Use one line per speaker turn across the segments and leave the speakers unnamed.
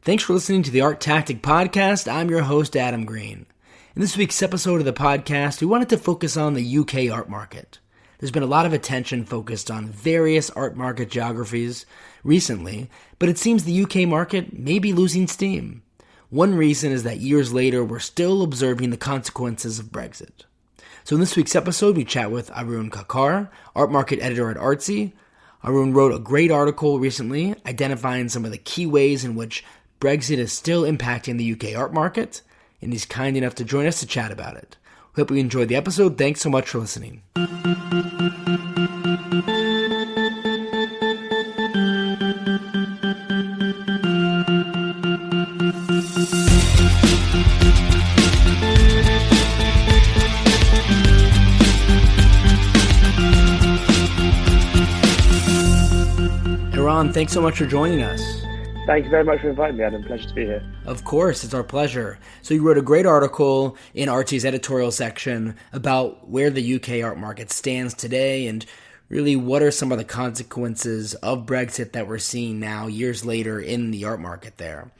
Thanks for listening to the ArtTactic Podcast. I'm your host, Adam Green. In this week's episode of the podcast, we wanted to focus on the UK art market. There's been a lot of attention focused on various art market geographies recently, but it seems the UK market may be losing steam. One reason is that years later, we're still observing the consequences of Brexit. So in this week's episode, we chat with Arun Kakar, art market editor at Artsy. Arun wrote a great article recently identifying some of the key ways in which Brexit is still impacting the UK art market, and he's kind enough to join us to chat about it. We hope you enjoyed the episode. Thanks so much for listening. Arun, thanks so much for joining us.
Thank you very much for inviting me, Adam. Pleasure to be here.
Of course, it's our pleasure. So you wrote a great article in Artsy's editorial section about where the UK art market stands today and really what are some of the consequences of Brexit that we're seeing now years later in the art market there.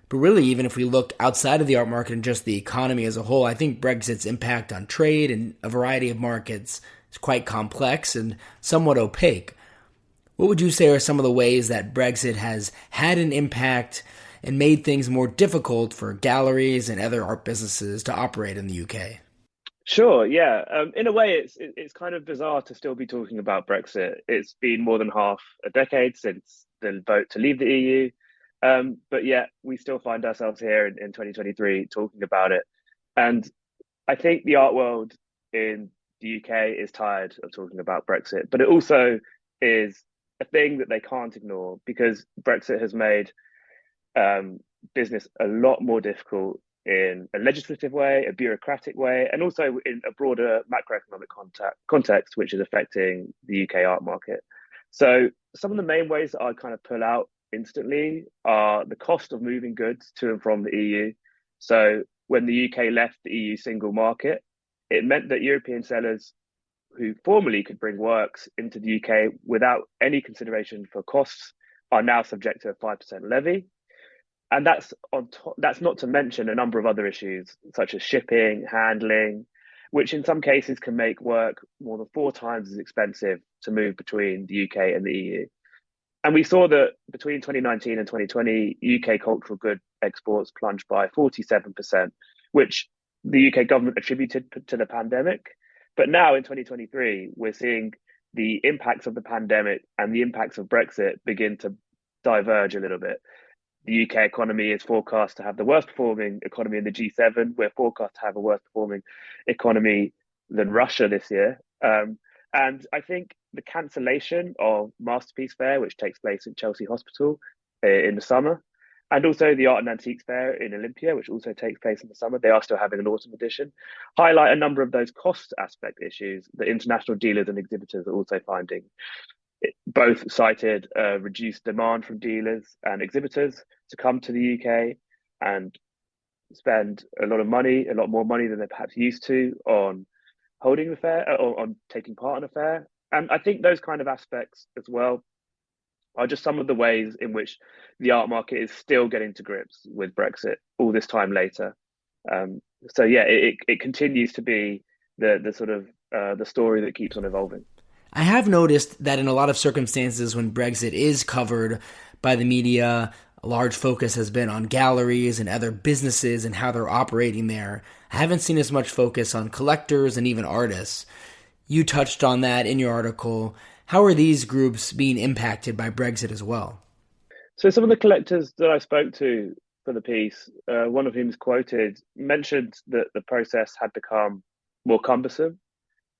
But really, even if we look outside of the art market and just the economy as a whole, I think Brexit's impact on trade and a variety of markets is quite complex and somewhat opaque. What would you say are some of the ways that Brexit has had an impact and made things more difficult for galleries and other art businesses to operate in the UK?
Sure, yeah. In a way, it's kind of bizarre to still be talking about Brexit. It's been more than half a decade since the vote to leave the EU, but yet we still find ourselves here in 2023 talking about it. And I think the art world in the UK is tired of talking about Brexit, but it also is a thing that they can't ignore because Brexit has made business a lot more difficult in a legislative way, a bureaucratic way, and also in a broader macroeconomic context, which is affecting the UK art market. So some of the main ways that I kind of pull out instantly are the cost of moving goods to and from the EU. So when the UK left the EU single market, it meant that European sellers who formerly could bring works into the UK without any consideration for costs are now subject to a 5% levy. And that's not to mention a number of other issues such as shipping, handling, which in some cases can make work more than 4 times as expensive to move between the UK and the EU. And we saw that between 2019 and 2020, UK cultural good exports plunged by 47%, which the UK government attributed to the pandemic. But now in 2023, we're seeing the impacts of the pandemic and the impacts of Brexit begin to diverge a little bit. The UK economy is forecast to have the worst performing economy in the G7. We're forecast to have a worse performing economy than Russia this year. And I think the cancellation of Masterpiece Fair, which takes place in Chelsea Hospital in the summer, and also the Art and Antiques Fair in Olympia, which also takes place in the summer, they are still having an autumn edition, highlight a number of those cost aspect issues that international dealers and exhibitors are also finding. Both cited reduced demand from dealers and exhibitors to come to the UK and spend a lot more money than they're perhaps used to on holding the fair or on taking part in a fair. And I think those kind of aspects as well are just some of the ways in which the art market is still getting to grips with Brexit all this time later. So yeah, it continues to be the sort of the story that keeps on evolving.
I have noticed that in a lot of circumstances when Brexit is covered by the media, a large focus has been on galleries and other businesses and how they're operating there. I haven't seen as much focus on collectors and even artists. You touched on that in your article. How are these groups being impacted by Brexit as well?
So some of the collectors that I spoke to for the piece, one of whom is quoted, mentioned that the process had become more cumbersome.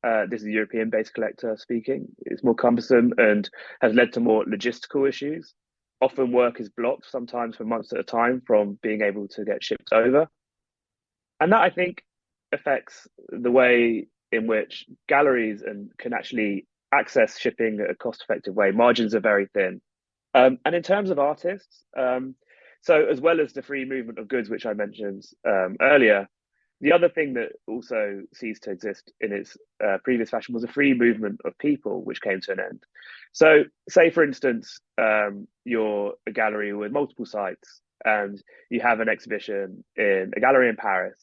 This is a European-based collector speaking. It's more cumbersome and has led to more logistical issues. Often work is blocked, sometimes for months at a time, from being able to get shipped over. And that, I think, affects the way in which galleries can actually access shipping in a cost-effective way. Margins are very thin. And in terms of artists, so as well as the free movement of goods, which I mentioned earlier, the other thing that also ceased to exist in its previous fashion was a free movement of people, which came to an end. So say, for instance, you're a gallery with multiple sites and you have an exhibition in a gallery in Paris,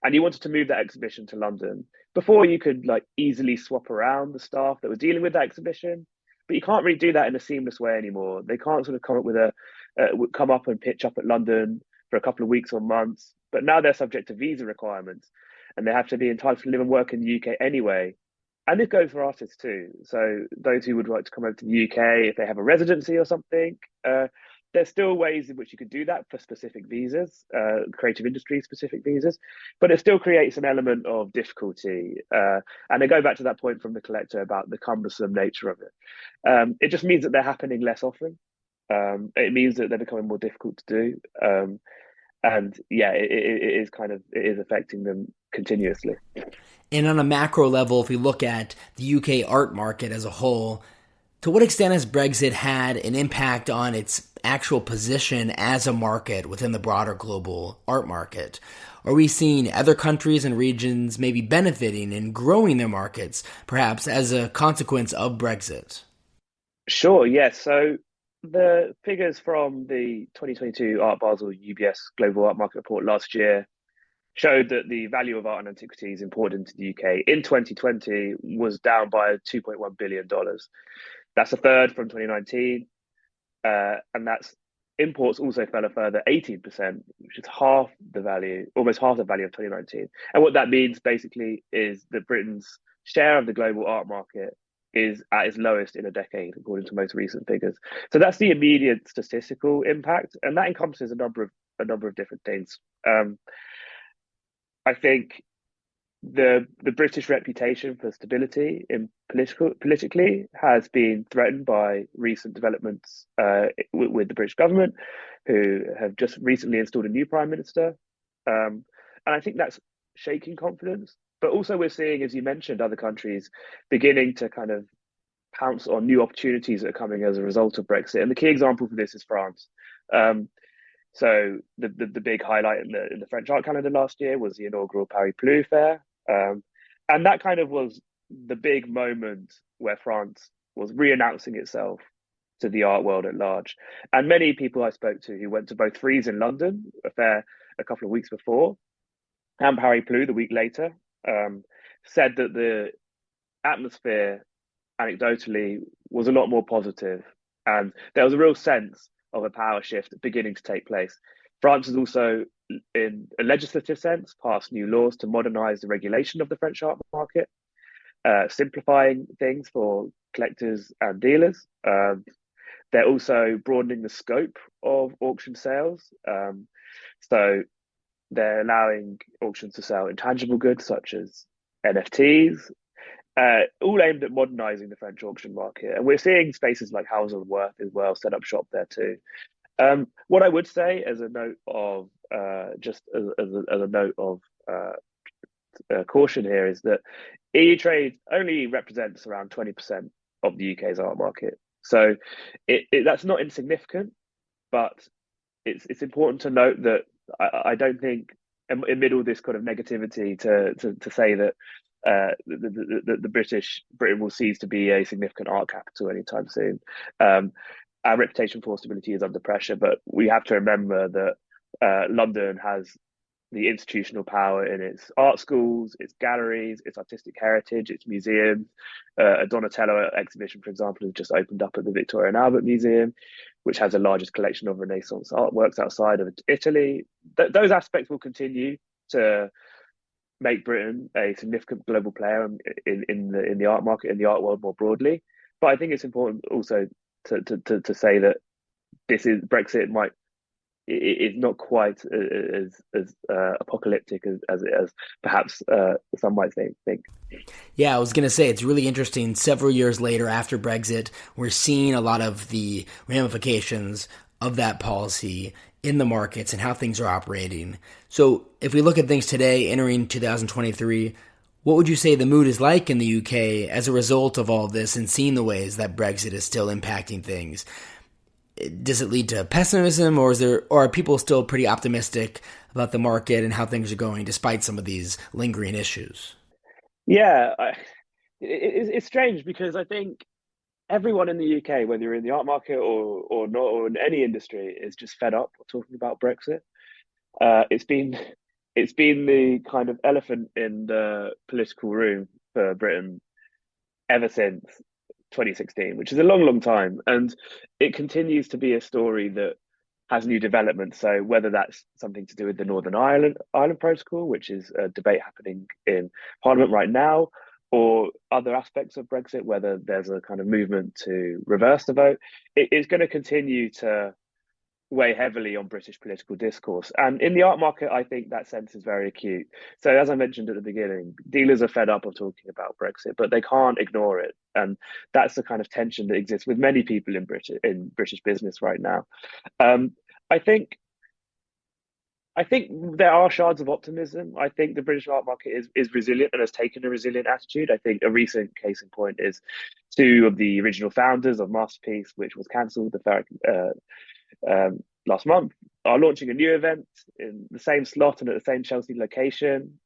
and you wanted to move that exhibition to London. Before, you could like easily swap around the staff that were dealing with that exhibition, but you can't really do that in a seamless way anymore. They can't sort of come up with come up and pitch up at London for a couple of weeks or months, but now they're subject to visa requirements, and they have to be entitled to live and work in the UK anyway. And this goes for artists too. So those who would like to come over to the UK, if they have a residency or something, there's still ways in which you could do that for specific visas, creative industry specific visas, but it still creates an element of difficulty. And they go back to that point from the collector about the cumbersome nature of it. It just means that they're happening less often. It means that they're becoming more difficult to do. And yeah, it is affecting them continuously.
And on a macro level, if we look at the UK art market as a whole, to what extent has Brexit had an impact on its actual position as a market within the broader global art market? Are we seeing other countries and regions maybe benefiting and growing their markets, perhaps as a consequence of Brexit?
Sure, yes. So the figures from the 2022 Art Basel UBS Global Art Market Report last year showed that the value of art and antiquities imported into the UK in 2020 was down by $2.1 billion. That's a third from 2019. And that's imports also fell a further 18%, which is half the value, almost half the value of 2019. And what that means basically is that Britain's share of the global art market is at its lowest in a decade, according to most recent figures. So that's the immediate statistical impact, and that encompasses a number of different things. I think the British reputation for stability in politically has been threatened by recent developments with the British government, who have just recently installed a new prime minister, and I think that's shaking confidence. But also, we're seeing, as you mentioned, other countries beginning to kind of pounce on new opportunities that are coming as a result of Brexit. And the key example for this is France. So the big highlight in the French art calendar last year was the inaugural Paris Bleu Fair. And that kind of was the big moment where France was re-announcing itself to the art world at large. And many people I spoke to who went to both Frieze in London, a fair a couple of weeks before, and Paris Bleu the week later, said that the atmosphere anecdotally was a lot more positive, and there was a real sense of a power shift beginning to take place. France has also, in a legislative sense, passed new laws to modernize the regulation of the French art market, simplifying things for collectors and dealers. They're also broadening the scope of auction sales. So they're allowing auctions to sell intangible goods such as NFTs, all aimed at modernizing the French auction market. And we're seeing spaces like Houses of Worth as well set up shop there too. What I would say as a note of caution here is that EU trade only represents around 20% of the UK's art market. So that's not insignificant, but it's important to note that I don't think amid all this kind of negativity to say that Britain will cease to be a significant art capital anytime soon. Our reputation for stability is under pressure, but we have to remember that London has the institutional power in its art schools, its galleries, its artistic heritage, its museums. A Donatello exhibition, for example, has just opened up at the Victoria and Albert Museum, which has the largest collection of Renaissance artworks outside of Italy. Those aspects will continue to make Britain a significant global player in the art market, in the art world more broadly. But I think it's important also to say that Brexit is not quite as apocalyptic as perhaps some might think.
Yeah, I was going to say, it's really interesting. Several years later, after Brexit, we're seeing a lot of the ramifications of that policy in the markets and how things are operating. So if we look at things today, entering 2023, what would you say the mood is like in the UK as a result of all this and seeing the ways that Brexit is still impacting things? Does it lead to pessimism, or are people still pretty optimistic about the market and how things are going despite some of these lingering issues?
Yeah, it's strange because I think everyone in the UK, whether you're in the art market or not, or in any industry, is just fed up talking about Brexit. It's been it's been the kind of elephant in the political room for Britain ever since 2016, which is a long, long time, and it continues to be a story that has new developments. So whether that's something to do with the Northern Ireland Protocol, which is a debate happening in Parliament right now, or other aspects of Brexit, whether there's a kind of movement to reverse the vote, it's going to continue to weigh heavily on British political discourse. And in the art market, I think that sense is very acute. So as I mentioned at the beginning, dealers are fed up of talking about Brexit, but they can't ignore it. And that's the kind of tension that exists with many people in British business right now. Um, I think I think there are shards of optimism. I think the British art market is resilient and has taken a resilient attitude. I think a recent case in point is two of the original founders of Masterpiece, which was cancelled last month, are launching a new event in the same slot and at the same Chelsea location.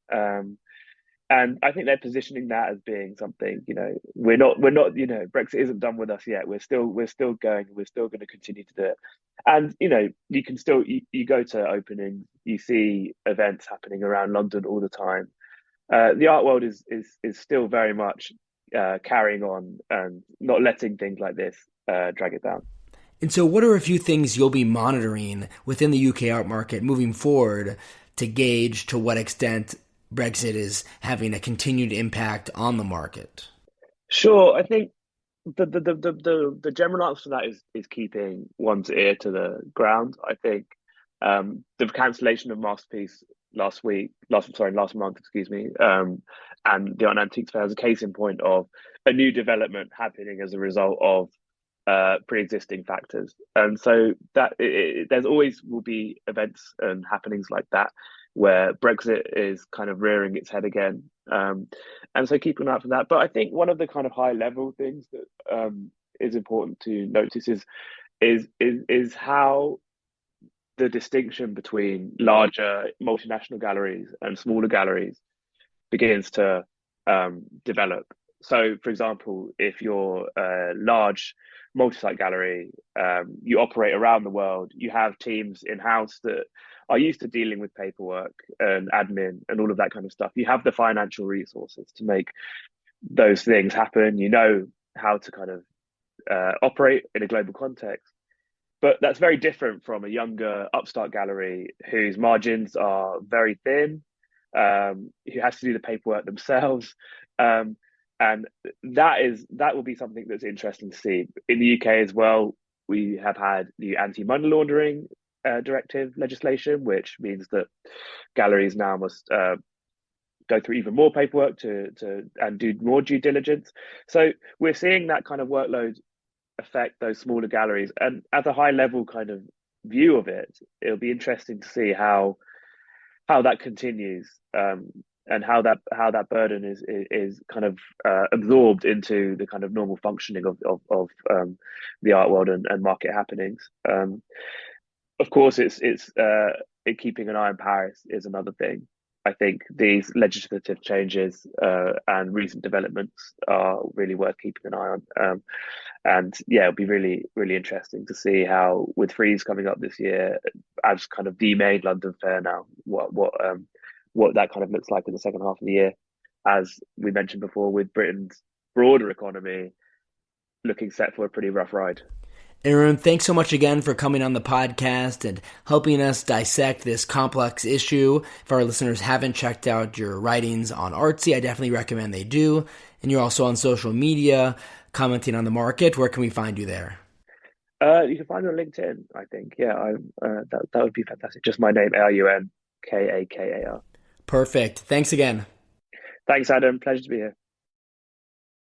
And I think they're positioning that as being something, we're not, Brexit isn't done with us yet. We're still going, we're still going to continue to do it. And, you can still, you go to openings, you see events happening around London all the time. The art world is still very much carrying on and not letting things like this drag it down.
And so what are a few things you'll be monitoring within the UK art market moving forward to gauge to what extent Brexit is having a continued impact on the market?
Sure, I think the general answer to that is keeping one's ear to the ground. I think the cancellation of Masterpiece last month, excuse me, and the Art and Antiques Fair is a case in point of a new development happening as a result of pre-existing factors. And so that there's always will be events and happenings like that where Brexit is kind of rearing its head again. And so keep an eye out for that. But I think one of the kind of high level things that is important to notice is how the distinction between larger multinational galleries and smaller galleries begins to develop. So, for example, if you're a large multi-site gallery, you operate around the world, you have teams in-house that are used to dealing with paperwork and admin and all of that kind of stuff. You have the financial resources to make those things happen. You know how to kind of operate in a global context. But that's very different from a younger upstart gallery whose margins are very thin, who has to do the paperwork themselves. And that will be something that's interesting to see. In the UK as well, we have had the anti-money laundering directive legislation, which means that galleries now must go through even more paperwork to and do more due diligence. So we're seeing that kind of workload affect those smaller galleries. And at a high level kind of view of it, it'll be interesting to see how that continues, and how that burden is kind of absorbed into the kind of normal functioning of the art world and market happenings. Of course, it's keeping an eye on Paris is another thing. I think these legislative changes and recent developments are really worth keeping an eye on. And yeah, it'll be really, really interesting to see how, with Frieze coming up this year as kind of the main London fair now, what that kind of looks like in the second half of the year. As we mentioned before, with Britain's broader economy looking set for a pretty rough ride.
Arun, thanks so much again for coming on the podcast and helping us dissect this complex issue. If our listeners haven't checked out your writings on Artsy, I definitely recommend they do. And you're also on social media, commenting on the market. Where can we find you there?
You can find me on LinkedIn, I think. Yeah, that would be fantastic. Just my name, Arun Kakar.
Perfect. Thanks again.
Thanks, Adam. Pleasure to be here.